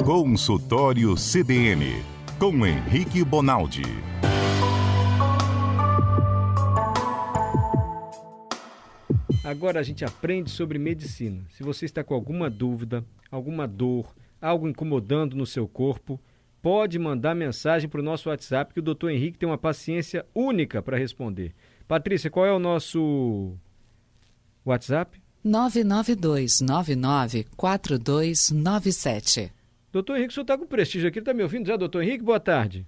Consultório CBN, com Henrique Bonaldi. Agora a gente aprende sobre medicina. Se você está com alguma dúvida, alguma dor, algo incomodando no seu corpo, pode mandar mensagem para o nosso WhatsApp, que o Dr. Henrique tem uma paciência única para responder. Patrícia, qual é o nosso WhatsApp? 992994297. Doutor Henrique, o senhor está com prestígio aqui, está me ouvindo já, doutor Henrique? Boa tarde.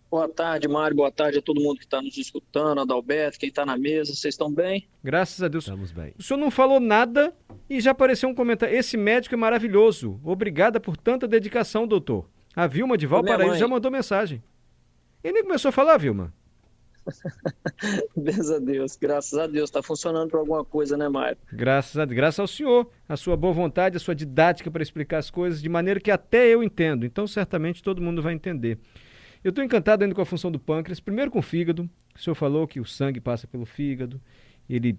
Boa tarde, Mário. Boa tarde a todo mundo que está nos escutando, Adalberto, quem está na mesa. Vocês estão bem? Graças a Deus. Estamos bem. O senhor não falou nada e já apareceu um comentário. Esse médico é maravilhoso. Obrigada por tanta dedicação, doutor. A Vilma de Valparaíso já mandou mensagem. Ele nem começou a falar, Vilma. Graças a Deus. Está funcionando para alguma coisa, né, Mário? Graças ao senhor, a sua boa vontade, a sua didática para explicar as coisas de maneira que até eu entendo. Então, certamente, todo mundo vai entender. Eu estou encantado ainda com a função do pâncreas. Primeiro com o fígado. O senhor falou que o sangue passa pelo fígado. Ele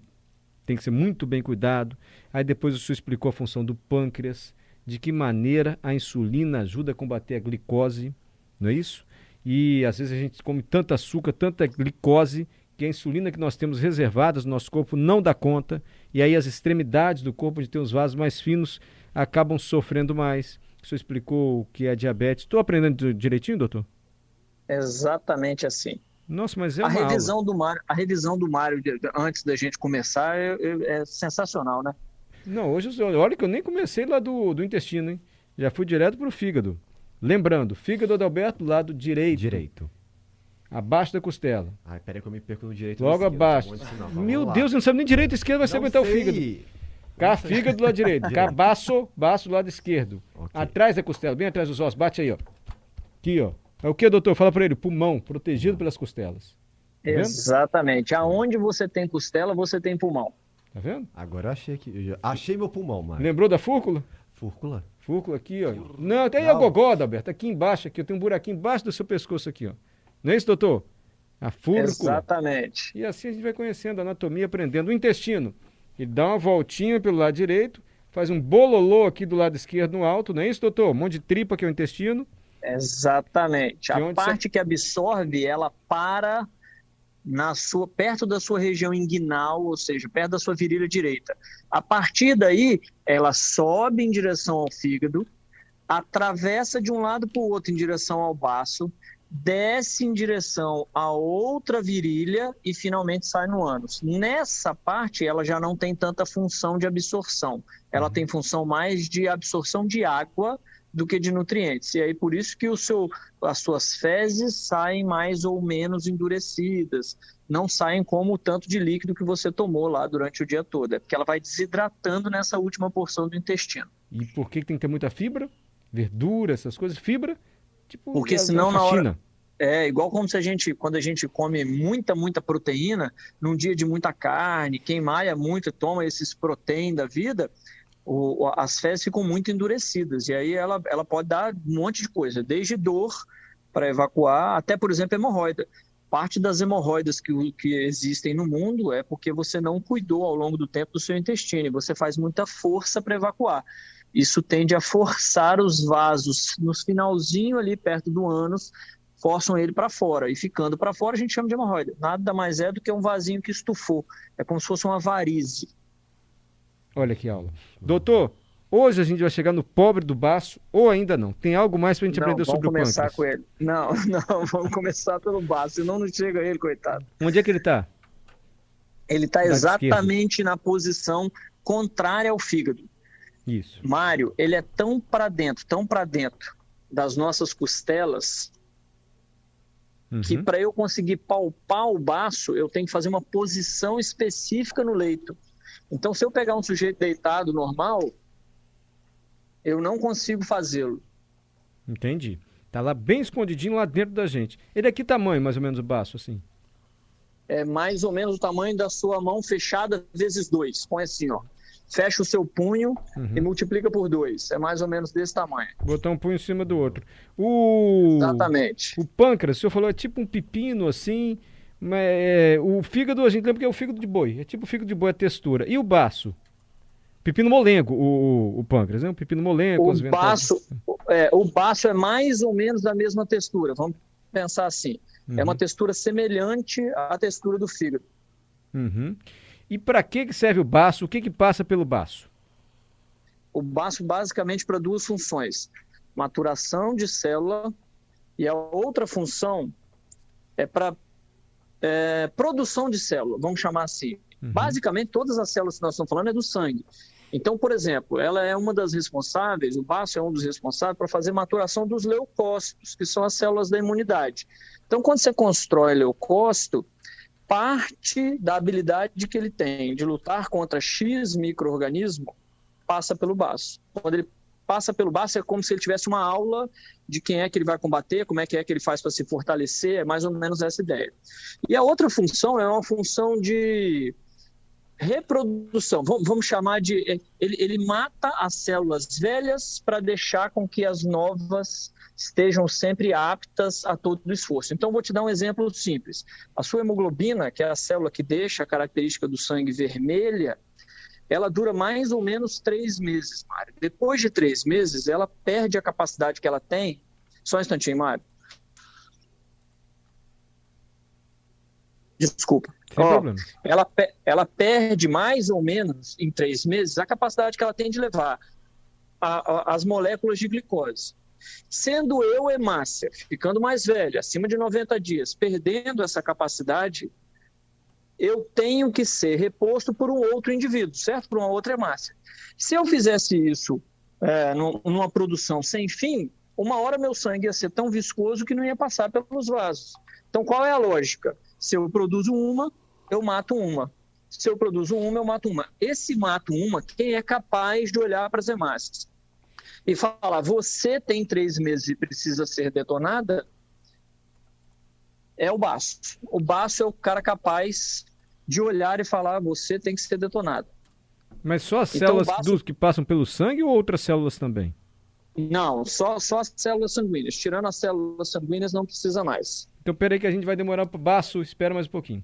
tem que ser muito bem cuidado. Aí depois o senhor explicou a função do pâncreas, de que maneira a insulina ajuda a combater a glicose, não é isso? E às vezes a gente come tanto açúcar, tanta glicose, que a insulina que nós temos reservadas no nosso corpo não dá conta, e aí as extremidades do corpo, de ter os vasos mais finos, acabam sofrendo mais. O senhor explicou o que é a diabetes. Estou aprendendo direitinho, doutor? Exatamente assim. Nossa, mas é a uma revisão aula. do Mário antes da gente começar é sensacional, né? Não, hoje, olha que eu nem comecei lá do intestino, hein? Já fui direto para o fígado. Lembrando, fígado Adalberto, lado direito. Abaixo da costela. Ai, peraí que eu me perco no direito. Logo abaixo. Meu Deus, não sabe nem direito e esquerdo, vai aguentar o fígado. Cá, fígado do lado direito. Cá, baço do lado esquerdo. Okay. Atrás da costela, bem atrás dos ossos. Bate aí, ó. Aqui, ó. É o que, doutor? Fala para ele. Pulmão, protegido pelas costelas. Tá exatamente. Aonde você tem costela, você tem pulmão. Tá vendo? Agora eu achei meu pulmão, Mário. Lembrou da fúrcula? Fúrcula aqui, ó. Não, tem aí a gogó, Adalberto. Aqui embaixo, aqui. Eu tenho um buraquinho embaixo do seu pescoço aqui, ó. Não é isso, doutor? A fúrcula. Exatamente. E assim a gente vai conhecendo a anatomia, aprendendo. O intestino, ele dá uma voltinha pelo lado direito, faz um bololô aqui do lado esquerdo no alto, não é isso, doutor? Um monte de tripa que é o intestino. Exatamente. A parte que absorve, ela para perto da sua região inguinal, ou seja, perto da sua virilha direita. A partir daí, ela sobe em direção ao fígado, atravessa de um lado para o outro em direção ao baço, desce em direção a outra virilha e finalmente sai no ânus. Nessa parte, ela já não tem tanta função de absorção. Ela tem função mais de absorção de água do que de nutrientes. E aí por isso que as suas fezes saem mais ou menos endurecidas, não saem como o tanto de líquido que você tomou lá durante o dia todo. É porque ela vai desidratando nessa última porção do intestino. E por que tem que ter muita fibra? Verdura, essas coisas? Fibra? Tipo, porque senão na hora... É igual como quando a gente come muita proteína, num dia de muita carne, quem malha muito, toma esses proteínas da vida, as fezes ficam muito endurecidas. E aí ela pode dar um monte de coisa, desde dor para evacuar, até, por exemplo, hemorroida. Parte das hemorroidas que existem no mundo é porque você não cuidou ao longo do tempo do seu intestino, e você faz muita força para evacuar. Isso tende a forçar os vasos nos finalzinho ali perto do ânus, forçam ele para fora, e ficando para fora a gente chama de hemorroida. Nada mais é do que um vasinho que estufou, é como se fosse uma varize. Olha que aula. Doutor, hoje a gente vai chegar no pobre do baço ou ainda não? Tem algo mais pra gente aprender sobre o pâncreas? Vamos começar com ele. Não, vamos começar pelo baço, senão não chega ele, coitado. Onde é que ele está? Ele está exatamente na posição contrária ao fígado. Isso. Mário, ele é tão para dentro das nossas costelas, que para eu conseguir palpar o baço, eu tenho que fazer uma posição específica no leito. Então, se eu pegar um sujeito deitado normal, eu não consigo fazê-lo. Entendi. Tá lá bem escondidinho lá dentro da gente. Ele é que tamanho, mais ou menos, o baço, assim? É mais ou menos o tamanho da sua mão fechada vezes 2. Põe assim, ó. Fecha o seu punho e multiplica por 2. É mais ou menos desse tamanho. Botar um punho em cima do outro. Exatamente. O pâncreas, o senhor falou, é tipo um pepino, assim... O fígado, a gente lembra que é o fígado de boi. É tipo o fígado de boi, a textura. E o baço? Pepino molengo, o pâncreas, né? O pepino molengo. O baço é mais ou menos da mesma textura. Vamos pensar assim. É uma textura semelhante à textura do fígado. Uhum. E para que serve o baço? O que passa pelo baço? O baço basicamente para duas funções. Maturação de célula e a outra função é para produção de célula, vamos chamar assim. Basicamente, todas as células que nós estamos falando é do sangue. Então, por exemplo, ela é uma das responsáveis, o baço é um dos responsáveis para fazer maturação dos leucócitos, que são as células da imunidade. Então, quando você constrói leucócito, parte da habilidade que ele tem de lutar contra X micro-organismo passa pelo baço. Quando ele passa pelo baço, é como se ele tivesse uma aula de quem é que ele vai combater, como é que ele faz para se fortalecer, é mais ou menos essa ideia. E a outra função é uma função de reprodução, vamos chamar de... Ele mata as células velhas para deixar com que as novas estejam sempre aptas a todo o esforço. Então, vou te dar um exemplo simples. A sua hemoglobina, que é a célula que deixa a característica do sangue vermelha, ela dura mais ou menos 3 meses, Mário. Depois de 3 meses, ela perde a capacidade que ela tem. Só um instantinho, Mário. Desculpa. Ela perde mais ou menos em 3 meses a capacidade que ela tem de levar as moléculas de glicose. Sendo eu, hemácia, ficando mais velha, acima de 90 dias, perdendo essa capacidade, eu tenho que ser reposto por um outro indivíduo, certo? Por uma outra hemácia. Se eu fizesse isso numa produção sem fim, uma hora meu sangue ia ser tão viscoso que não ia passar pelos vasos. Então, qual é a lógica? Se eu produzo uma, eu mato uma. Se eu produzo uma, eu mato uma. Esse mato uma, quem é capaz de olhar para as hemácias e falar, você tem 3 meses e precisa ser detonada, é o baço. O baço é o cara capaz de olhar e falar, você tem que ser detonado. Mas só as células que passam pelo sangue ou outras células também? Não, só as células sanguíneas. Tirando as células sanguíneas, não precisa mais. Então, peraí que a gente vai demorar para o baço, espera mais um pouquinho.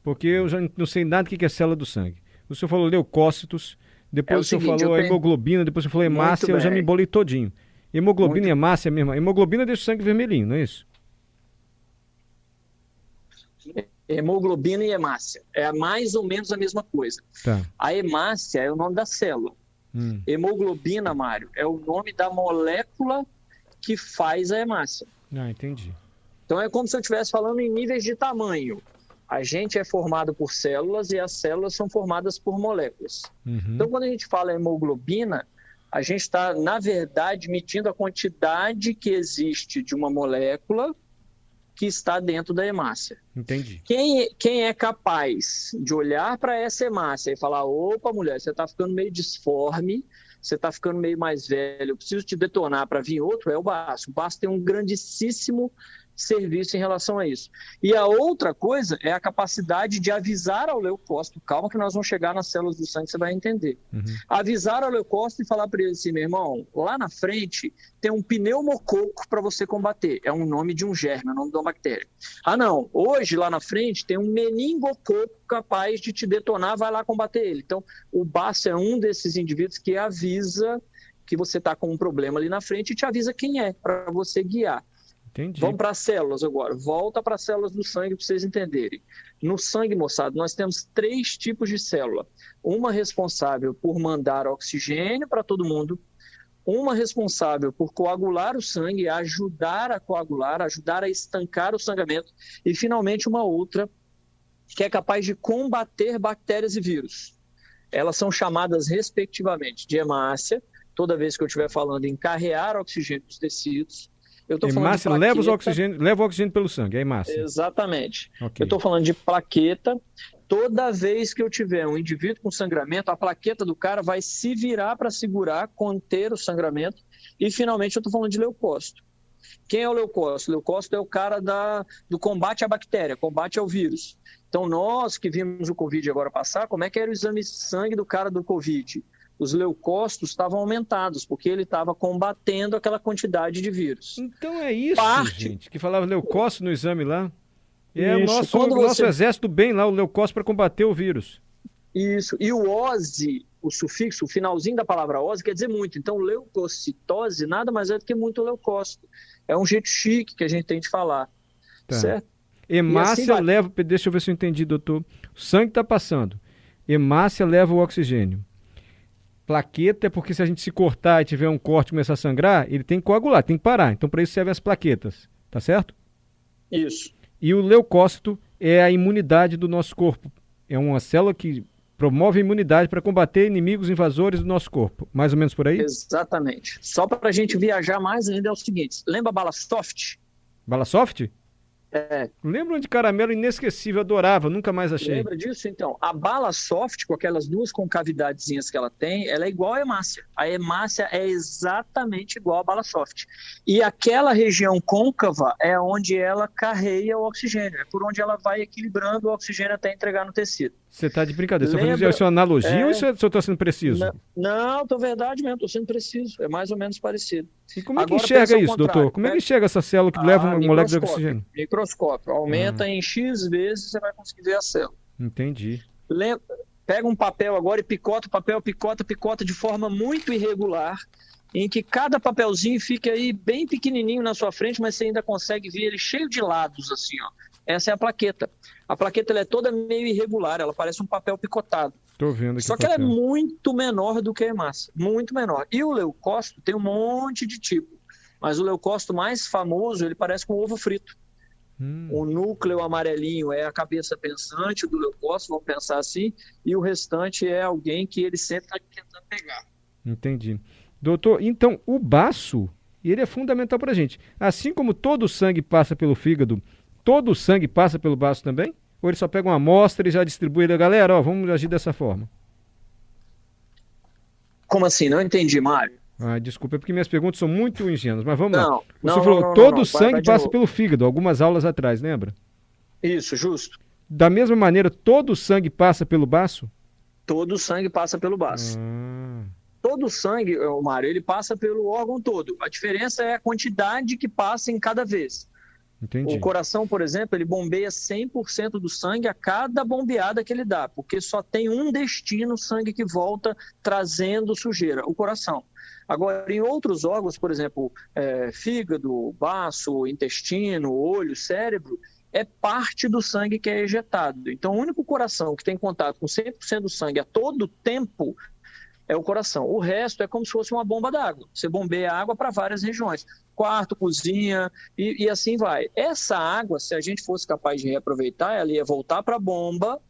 Porque eu já não sei nada do que é célula do sangue. O senhor falou leucócitos, depois o senhor falou hemoglobina, depois o senhor falou hemácia, eu já me embolei todinho. Hemoglobina e hemácia mesmo. Hemoglobina deixa o sangue vermelhinho, não é isso? Hemoglobina e hemácia. É mais ou menos a mesma coisa. Tá. A hemácia é o nome da célula. Hemoglobina, Mário, é o nome da molécula que faz a hemácia. Ah, entendi. Então é como se eu estivesse falando em níveis de tamanho. A gente é formado por células e as células são formadas por moléculas. Então quando a gente fala hemoglobina, a gente está, na verdade, medindo a quantidade que existe de uma molécula que está dentro da hemácia. Entendi. Quem é capaz de olhar para essa hemácia e falar, opa, mulher, você está ficando meio disforme, você está ficando meio mais velho, eu preciso te detonar para vir outro, é o baço. O baço tem um grandíssimo serviço em relação a isso. E a outra coisa é a capacidade de avisar ao leucócito, calma que nós vamos chegar nas células do sangue, você vai entender. Avisar ao leucócito e falar para ele assim, meu irmão, lá na frente tem um pneumococo para você combater. É um nome de um germe, é o nome de uma bactéria. Ah não, hoje lá na frente tem um meningococo capaz de te detonar, vai lá combater ele. Então o baço é um desses indivíduos que avisa que você está com um problema ali na frente e te avisa quem é, para você guiar. Entendi. Vamos para as células agora. Volta para as células do sangue para vocês entenderem. No sangue, moçada, nós temos 3 tipos de célula. Uma responsável por mandar oxigênio para todo mundo. Uma responsável por coagular o sangue, ajudar a coagular, ajudar a estancar o sangramento. E, finalmente, uma outra que é capaz de combater bactérias e vírus. Elas são chamadas, respectivamente, de hemácia. Toda vez que eu estiver falando em carrear oxigênio para os tecidos. Hemácia leva o oxigênio pelo sangue, é hemácia. Exatamente. Okay. Eu estou falando de plaqueta. Toda vez que eu tiver um indivíduo com sangramento, a plaqueta do cara vai se virar para segurar, conter o sangramento. E, finalmente, eu estou falando de leucócito. Quem é o leucócito? O leucócito é o cara do combate à bactéria, combate ao vírus. Então, nós que vimos o Covid agora passar, como é que era o exame de sangue do cara do Covid? Os leucócitos estavam aumentados, porque ele estava combatendo aquela quantidade de vírus. Então é isso, gente, que falava leucócito no exame lá. É isso. o nosso exército bem lá, o leucócito para combater o vírus. Isso. E o OSI o sufixo, o finalzinho da palavra ose quer dizer muito. Então, leucocitose nada mais é do que muito leucócito. É um jeito chique que a gente tem de falar, certo? Hemácia assim leva, deixa eu ver se eu entendi, doutor. O sangue está passando. Hemácia leva o oxigênio. Plaqueta é porque se a gente se cortar e tiver um corte e começar a sangrar, ele tem que coagular, tem que parar. Então, para isso servem as plaquetas, tá certo? Isso. E o leucócito é a imunidade do nosso corpo. É uma célula que promove a imunidade para combater inimigos invasores do nosso corpo. Mais ou menos por aí? Exatamente. Só para a gente viajar mais ainda é o seguinte. Lembra a bala soft? Bala soft? É. Lembra de caramelo inesquecível, adorava, nunca mais achei. Lembra disso? Então, a bala soft, com aquelas duas concavidadezinhas que ela tem, ela é igual à hemácia. A hemácia é exatamente igual à bala soft. E aquela região côncava é onde ela carrega o oxigênio, é por onde ela vai equilibrando o oxigênio até entregar no tecido. Você está de brincadeira. Você está fazendo isso analogia ou isso eu estou sendo preciso? Não, tô verdade mesmo, estou sendo preciso. É mais ou menos parecido. E como é que enxerga isso, doutor? Como é que enxerga essa célula que leva uma molécula de oxigênio? Microscópio. Aumenta em X vezes, você vai conseguir ver a célula. Entendi. Pega um papel agora e picota o papel, picota de forma muito irregular, em que cada papelzinho fica aí bem pequenininho na sua frente, mas você ainda consegue ver ele cheio de lados, assim, ó. Essa é a plaqueta. A plaqueta ela é toda meio irregular, ela parece um papel picotado. Tô vendo aqui. Só que ela é muito menor do que a hemácia, muito menor. E o leucócito tem um monte de tipo, mas o leucócito mais famoso, ele parece com ovo frito. O núcleo amarelinho é a cabeça pensante do leucócito, vamos pensar assim, e o restante é alguém que ele sempre está tentando pegar. Entendi. Doutor, então o baço, ele é fundamental para a gente. Assim como todo o sangue passa pelo fígado, todo o sangue passa pelo baço também? Ou ele só pega uma amostra e já distribui? Galera, ó, vamos agir dessa forma. Como assim? Não entendi, Mário. Desculpa, é porque minhas perguntas são muito ingênuas, mas vamos lá. Você falou, todo o sangue passa pelo fígado, algumas aulas atrás, lembra? Isso, justo. Da mesma maneira, todo o sangue passa pelo baço? Todo o sangue passa pelo baço. Todo o sangue, Mário, ele passa pelo órgão todo. A diferença é a quantidade que passa em cada vez. Entendi. O coração, por exemplo, ele bombeia 100% do sangue a cada bombeada que ele dá, porque só tem um destino, o sangue que volta trazendo sujeira, o coração. Agora, em outros órgãos, por exemplo, fígado, baço, intestino, olho, cérebro, é parte do sangue que é ejetado. Então, o único coração que tem contato com 100% do sangue a todo tempo é o coração. O resto é como se fosse uma bomba d'água. Você bombeia água para várias regiões. Quarto, cozinha e assim vai. Essa água, se a gente fosse capaz de reaproveitar, ela ia voltar para a bomba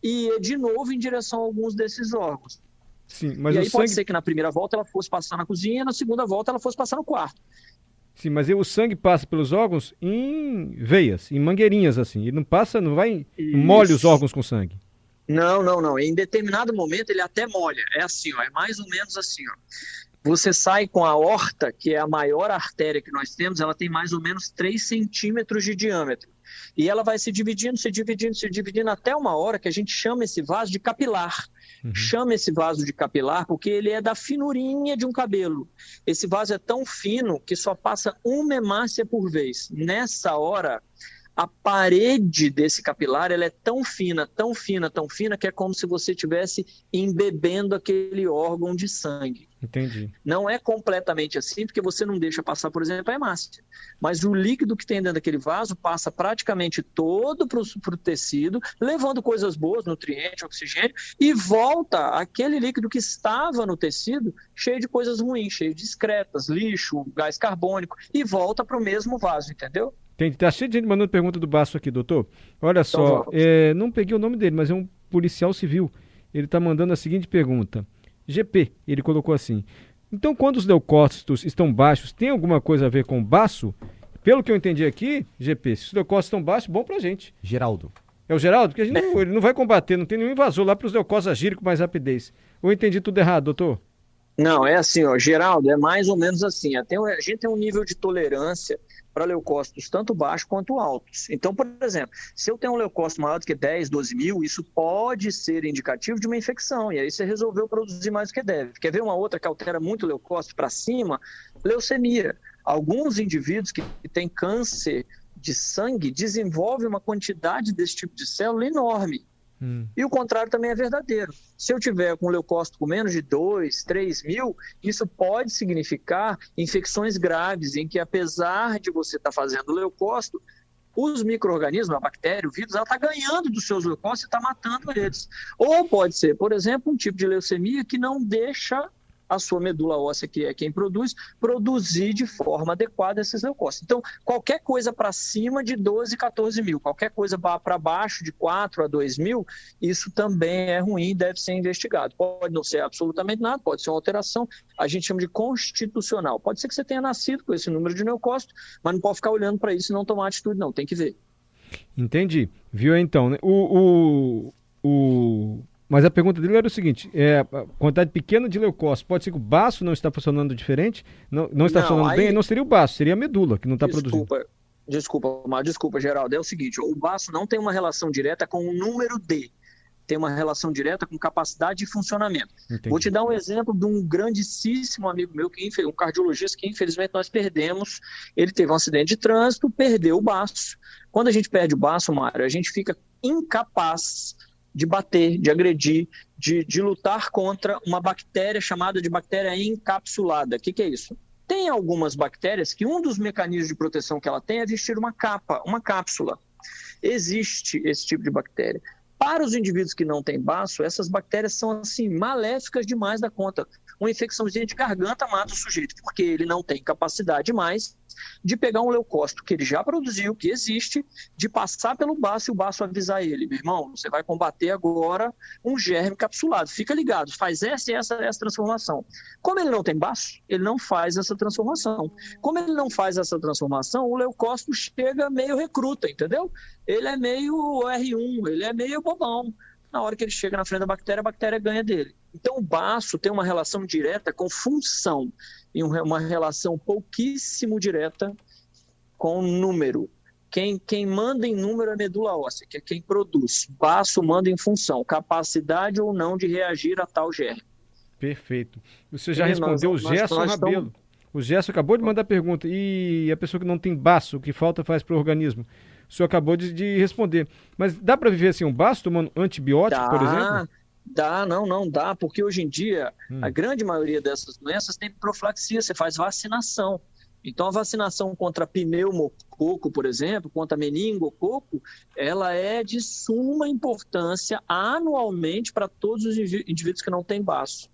e ia de novo em direção a alguns desses órgãos. Sim, mas e aí pode ser que na primeira volta ela fosse passar na cozinha, na segunda volta ela fosse passar no quarto. Sim, mas o sangue passa pelos órgãos em veias, em mangueirinhas assim. Ele não passa, não vai, não molha os órgãos com sangue. Não. Em determinado momento ele até molha. É assim, ó, é mais ou menos assim, ó. Você sai com a aorta, que é a maior artéria que nós temos, ela tem mais ou menos 3 centímetros de diâmetro. E ela vai se dividindo até uma hora que a gente chama esse vaso de capilar. Chama esse vaso de capilar porque ele é da finurinha de um cabelo. Esse vaso é tão fino que só passa uma hemácia por vez. Nessa hora, a parede desse capilar ela é tão fina, que é como se você estivesse embebendo aquele órgão de sangue. Entendi. Não é completamente assim, porque você não deixa passar, por exemplo, a hemácia. Mas o líquido que tem dentro daquele vaso passa praticamente todo para o tecido, levando coisas boas, nutrientes, oxigênio, e volta aquele líquido que estava no tecido cheio de coisas ruins, cheio de excretas, lixo, gás carbônico, e volta para o mesmo vaso, entendeu? Tá cheio de gente mandando pergunta do baço aqui, doutor. Olha só, não peguei o nome dele, mas é um policial civil. Ele está mandando a seguinte pergunta. GP, ele colocou assim. Então, quando os leucócitos estão baixos, tem alguma coisa a ver com o baço? Pelo que eu entendi aqui, GP, se os leucócitos estão baixos, bom pra gente. Geraldo. É o Geraldo? Porque ele não vai combater, não tem nenhum invasor lá para os leucócitos agirem com mais rapidez. Ou eu entendi tudo errado, doutor? Não, é assim, ó, Geraldo, é mais ou menos assim. A gente tem um nível de tolerância para leucócitos tanto baixos quanto altos. Então, por exemplo, se eu tenho um leucócito maior do que 10, 12 mil, isso pode ser indicativo de uma infecção, e aí você resolveu produzir mais do que deve. Quer ver uma outra que altera muito o leucócito para cima? Leucemia. Alguns indivíduos que têm câncer de sangue desenvolvem uma quantidade desse tipo de célula enorme. E o contrário também é verdadeiro. Se eu tiver com leucócito com menos de 2, 3 mil, isso pode significar infecções graves, em que apesar de você estar fazendo leucócito, os micro-organismos, a bactéria, o vírus, ela está ganhando dos seus leucócitos e está matando eles. Ou pode ser, por exemplo, um tipo de leucemia que não deixa a sua medula óssea, que é quem produzir de forma adequada esses leucócitos. Então, qualquer coisa para cima de 12, 14 mil, qualquer coisa para baixo de 4 a 2 mil, isso também é ruim e deve ser investigado. Pode não ser absolutamente nada, pode ser uma alteração, a gente chama de constitucional. Pode ser que você tenha nascido com esse número de leucócitos, mas não pode ficar olhando para isso e não tomar atitude, não, tem que ver. Entendi. Viu então, né? Mas a pergunta dele era o seguinte, a quantidade pequena de leucócitos, pode ser que o baço não está funcionando diferente? Não está funcionando bem? Não seria o baço, seria a medula que não está produzindo. Desculpa, Geraldo. É o seguinte, o baço não tem uma relação direta com o número D, tem uma relação direta com capacidade de funcionamento. Entendi. Vou te dar um exemplo de um grandíssimo amigo meu, um cardiologista que infelizmente nós perdemos. Ele teve um acidente de trânsito, perdeu o baço. Quando a gente perde o baço, Mário, a gente fica incapaz de bater, de agredir, de lutar contra uma bactéria chamada de bactéria encapsulada. O que é isso? Tem algumas bactérias que um dos mecanismos de proteção que ela tem é vestir uma capa, uma cápsula. Existe esse tipo de bactéria. Para os indivíduos que não têm baço, essas bactérias são assim maléficas demais da conta. Uma infecçãozinha de garganta mata o sujeito, porque ele não tem capacidade mais de pegar um leucócito que ele já produziu, que existe, de passar pelo baço e o baço avisar ele: meu irmão, você vai combater agora um germe capsulado, fica ligado, faz essa transformação. Como ele não tem baço, ele não faz essa transformação. Como ele não faz essa transformação, o leucócito chega meio recruta, entendeu? Ele é meio R1, ele é meio bobão. Na hora que ele chega na frente da bactéria, a bactéria ganha dele. Então, o baço tem uma relação direta com função e uma relação pouquíssimo direta com número. Quem manda em número é a medula óssea, que é quem produz. Baço manda em função, capacidade ou não de reagir a tal germe. Perfeito. Você já respondeu o Gerson Rabelo. O Gerson acabou de mandar pergunta. E a pessoa que não tem baço, o que falta faz para o organismo? O senhor acabou de responder. Mas dá para viver assim um baço tomando antibiótico, por exemplo? Não dá, porque hoje em dia a grande maioria dessas doenças tem profilaxia, você faz vacinação. Então a vacinação contra pneumococo, por exemplo, contra meningococo, ela é de suma importância anualmente para todos os indivíduos que não têm baço.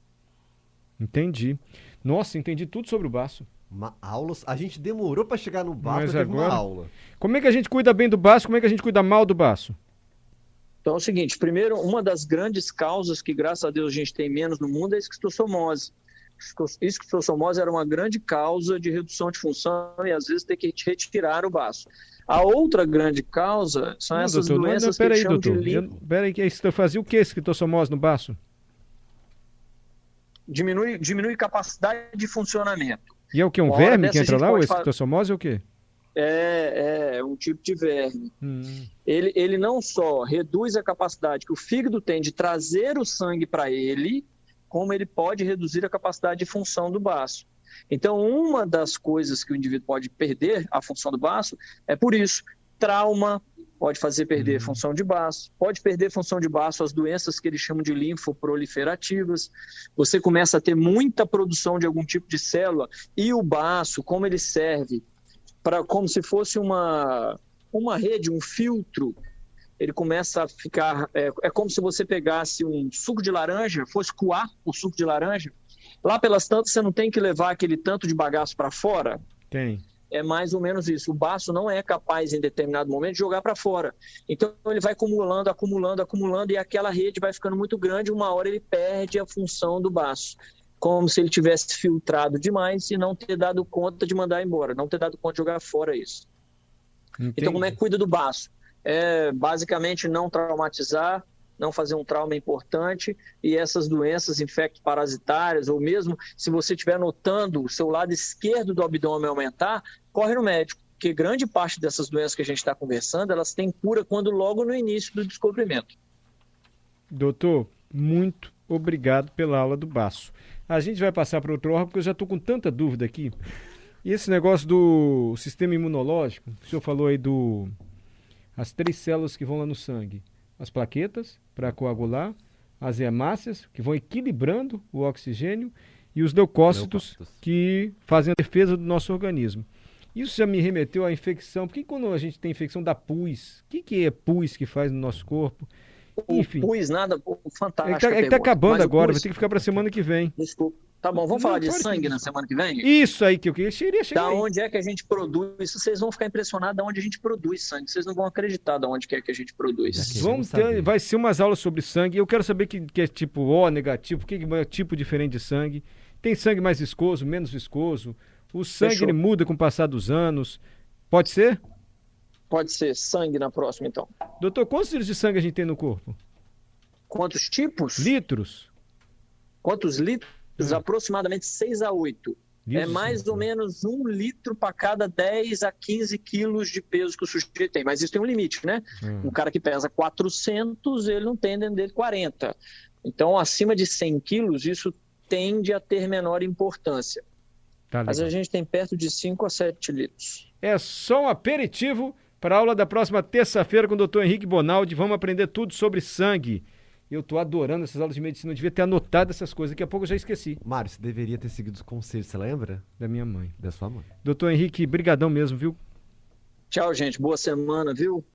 Entendi. Nossa, entendi tudo sobre o baço. A gente demorou para chegar no baço, mas teve uma aula. Como é que a gente cuida bem do baço, como é que a gente cuida mal do baço? Então é o seguinte, primeiro, uma das grandes causas que, graças a Deus, a gente tem menos no mundo é a esquistossomose. Esquistossomose era uma grande causa de redução de função e, às vezes, ter que retirar o baço. A outra grande causa são essas doenças que a gente chama de limpo. Peraí, fazia o que esquistossomose no baço? Diminui capacidade de funcionamento. E é o que? Um verme que entra lá? O esquistossomose é o quê? É um tipo de verme. Ele não só reduz a capacidade que o fígado tem de trazer o sangue para ele, como ele pode reduzir a capacidade de função do baço. Então, uma das coisas que o indivíduo pode perder a função do baço é por isso. Trauma pode fazer perder função de baço, pode perder função de baço as doenças que eles chamam de linfoproliferativas. Você começa a ter muita produção de algum tipo de célula e o baço, como ele serve como se fosse uma rede, um filtro, ele começa a ficar... É como se você pegasse um suco de laranja, fosse coar o suco de laranja. Lá pelas tantas, você não tem que levar aquele tanto de bagaço para fora? Tem. É mais ou menos isso. O baço não é capaz, em determinado momento, de jogar para fora. Então, ele vai acumulando, e aquela rede vai ficando muito grande, uma hora ele perde a função do baço. Como se ele tivesse filtrado demais e não ter dado conta de mandar embora, não ter dado conta de jogar fora isso. Entendi. Então, como é que cuida do baço? Basicamente, não traumatizar, não fazer um trauma importante, e essas doenças infecto-parasitárias, ou mesmo se você estiver notando o seu lado esquerdo do abdômen aumentar, corre no médico, porque grande parte dessas doenças que a gente está conversando, elas têm cura logo no início do descobrimento. Doutor, muito obrigado pela aula do baço. A gente vai passar para outro órgão, porque eu já estou com tanta dúvida aqui. E esse negócio do sistema imunológico, o senhor falou aí as 3 células que vão lá no sangue. as plaquetas para coagular, as hemácias, que vão equilibrando o oxigênio, e os leucócitos, que fazem a defesa do nosso organismo. Isso já me remeteu à infecção. Por que quando a gente tem infecção dá pus? O que é pus que faz no nosso corpo? Enfim. O pus, nada, fantástico. Ele tá acabando agora, vai ter que ficar para a semana que vem. Desculpa. Tá bom, vamos falar de sangue na semana que vem? Isso aí que eu queria chegar Da aí. onde é que a gente produz? Vocês vão ficar impressionados de onde a gente produz sangue. Vocês não vão acreditar de onde é que a gente produz. Vai ser umas aulas sobre sangue. Eu quero saber que é tipo O negativo, que é tipo diferente de sangue. Tem sangue mais viscoso, menos viscoso. O sangue ele muda com o passar dos anos. Pode ser? Pode ser sangue na próxima, então. Doutor, quantos litros de sangue a gente tem no corpo? Quantos tipos? Litros. Quantos litros? Aproximadamente 6 a 8. É mais ou menos 1 litro para cada 10 a 15 quilos de peso que o sujeito tem. Mas isso tem um limite, né? Um cara que pesa 400, ele não tem dentro dele 40. Então, acima de 100 quilos, isso tende a ter menor importância. Mas a gente tem perto de 5 a 7 litros. É só um aperitivo para a aula da próxima terça-feira com o Dr. Henrique Bonaldi. Vamos aprender tudo sobre sangue. Eu tô adorando essas aulas de medicina, eu devia ter anotado essas coisas, daqui a pouco eu já esqueci. Mário, você deveria ter seguido os conselhos, você lembra? Da minha mãe. Da sua mãe. Doutor Henrique, brigadão mesmo, viu? Tchau, gente. Boa semana, viu?